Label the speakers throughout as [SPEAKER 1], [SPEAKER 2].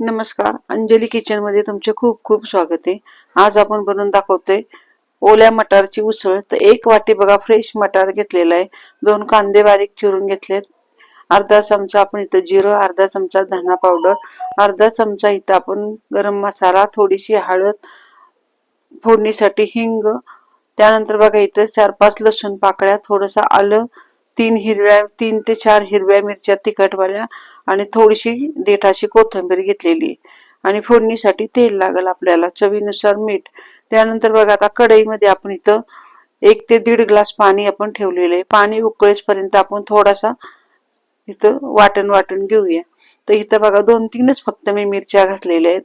[SPEAKER 1] नमस्कार, अंजली किचन मध्ये तुमचे खूप खूप स्वागत आहे। आज आपण बनवून दाखवतोय ओल्या मटारची उसळ। तर एक वाटी बघा फ्रेश मटार घेतलेला आहे, 2 कांदे बारीक चिरून घेतलेत, अर्धा चमचा आपण इथं जिरं, अर्धा चमचा धना पावडर, अर्धा चमचा इथं आपण गरम मसाला, थोडीशी हळद, फोडणीसाठी हिंग, त्यानंतर बघा इथं 4-5 लसूण पाकळ्या, थोडंसं आलं, 3 ते 4 हिरव्या मिरच्या तिखटवाल्या आणि थोडीशी देठाची कोथिंबीर घेतलेली आणि फोडणीसाठी तेल लागेल आपल्याला, चवीनुसार मीठ। त्यानंतर बघा आता कढईमध्ये आपण इथं 1 ते 1.5 ग्लास पाणी आपण ठेवलेले आहे। पाणी उकळेपर्यंत आपण थोडासा इथं वाटण घेऊया। तर इथं बघा 2-3च फक्त मी मिरच्या घातलेल्या आहेत,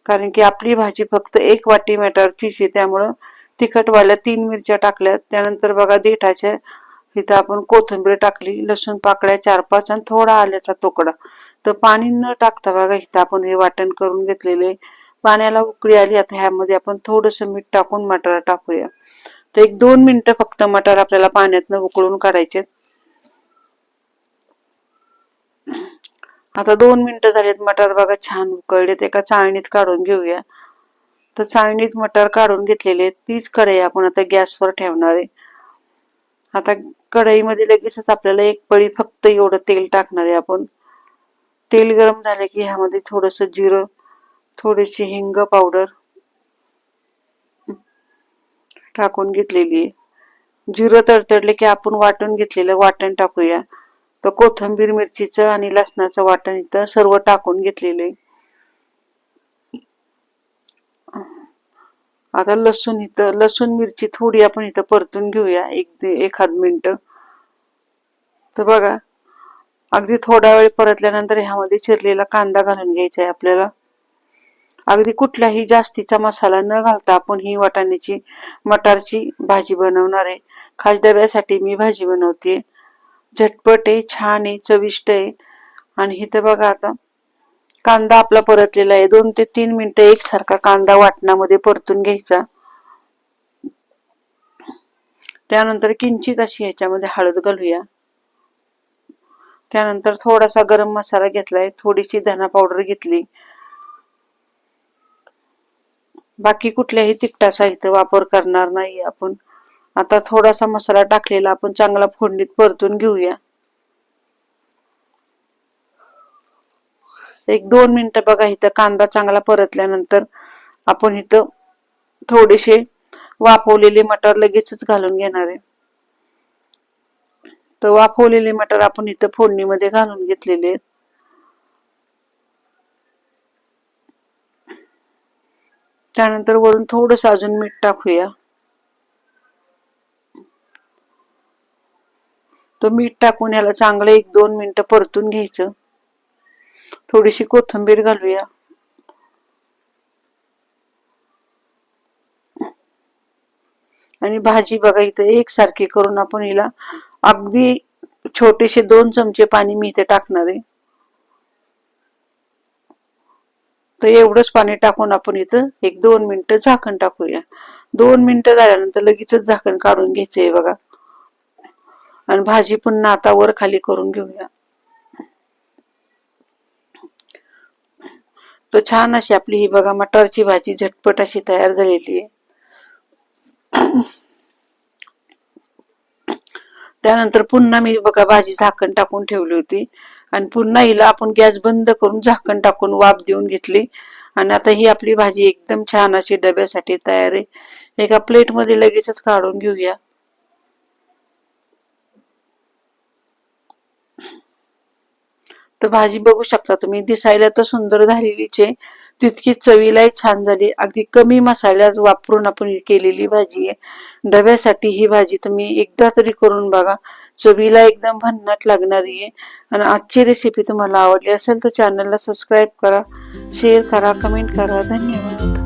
[SPEAKER 1] कारण की आपली भाजी फक्त 1 वाटी मटारचीच आहे, त्यामुळं तिखटवाल्या 3 मिरच्या टाकल्यात। त्यानंतर बघा देठाच्या इथं आपण कोथिंबीर टाकली, लसूण पाकळ्या 4-5 आणि थोडा आल्याचा तुकडा। तर पाणी न टाकता बघा इथं आपण हे वाटण करून घेतलेले, पाण्याला उकळी आली। आता ह्यामध्ये आपण थोडंसं मीठ टाकून मटार टाकूया। तर 1-2 मिनिटं फक्त मटार आपल्याला पाण्यातनं उकळून काढायचे। आता 2 मिनिटं झालेत, मटार बघा छान उकळलेत, एका चाळणीत काढून घेऊया। तर चाळणीत मटार काढून घेतलेले, तीच कढई आपण आता गॅसवर ठेवणार आहे। आता कढईमध्ये लगेचच आपल्याला एक पळी फक्त एवढं तेल टाकणार आहे आपण। तेल गरम झाले की ह्यामध्ये थोडंसं जिरं, थोडीशी हिंग पावडर टाकून घेतलेली आहे। जिरं तडतडले की आपण वाटून घेतलेलं वाटण टाकूया। तर कोथिंबीर, मिरचीचं आणि लसणाचं वाटण इथं सर्व टाकून घेतलेलं आहे। आता लसूण मिरची थोडी आपण इथं परतून घेऊया, 1-1 मिनिट। तर बघा अगदी थोडा वेळ परतल्यानंतर ह्यामध्ये चिरलेला कांदा घालून घ्यायचा आहे आपल्याला। अगदी कुठलाही जास्तीचा मसाला न घालता आपण ही मटारची भाजी बनवणार आहे। खास डब्यासाठी मी भाजी बनवते, झटपट आहे, छान आहे, चविष्ट आहे। आणि इथं बघा आता कांदा आपला परतलेला आहे, 2 ते 3 मिनिटं एकसारखा कांदा वाटणामध्ये परतून घ्यायचा। त्यानंतर किंचित अशी ह्याच्यामध्ये हळद घालूया। त्यानंतर थोडासा गरम मसाला घेतलाय, थोडीशी धना पावडर घेतली, बाकी कुठल्याही तिखटाचा इथं वापर करणार नाही आपण। आता थोडासा मसाला टाकलेला आपण चांगला फोडणीत परतून घेऊया। 1-2 मिनिटं बघा इथं कांदा चांगला परतल्यानंतर आपण इथं थोडेसे वाफवलेले मटार लगेचच घालून घेणार आहे। तर वाफवलेले मटार आपण इथं फोडणीमध्ये घालून घेतलेले आहेत। त्यानंतर वरून थोडंसं अजून मीठ टाकूया। तो मीठ टाकून याला चांगलं 1-2 मिनिटं परतून घ्यायचं। थोडीशी कोथिंबीर घालूया आणि भाजी बघा इथं एकसारखी करून आपण हिला अगदी छोटेसे 2 चमचे पाणी मी इथे टाकणार आहे। तर एवढंच पाणी टाकून आपण इथं 1-2 मिनिटं झाकण टाकूया। 2 मिनिटं झाल्यानंतर लगेचच झाकण काढून घ्यायचंय बघा आणि भाजी पुन्हा आता वर खाली करून घेऊया। तर छान अशी आपली ही बघा मटारची भाजी झटपट अशी तयार झालेली आहे। त्यानंतर पुन्हा मी बघा भाजी झाकण टाकून ठेवली होती आणि पुन्हा हिला आपण गॅस बंद करून झाकण टाकून वाफ देऊन घेतली आणि आता ही आपली भाजी एकदम छान अशी डब्यासाठी तयार आहे। एका प्लेट मध्ये लगेचच काढून घेऊया। तर भाजी बघू शकता तुम्ही, दिसायला तर सुंदर झालेलीच आहे, तितकी चवीलाही छान झाली। अगदी कमी मसाल्यात वापरून आपण ही केलेली भाजी आहे। डब्यासाठी ही भाजी तुम्ही एकदा तरी करून बघा, चवीला एकदम भन्नाट लागणारी आहे। आणि आजची रेसिपी तुम्हाला आवडली असेल तर चॅनलला सबस्क्राईब करा, शेअर करा, कमेंट करा। धन्यवाद।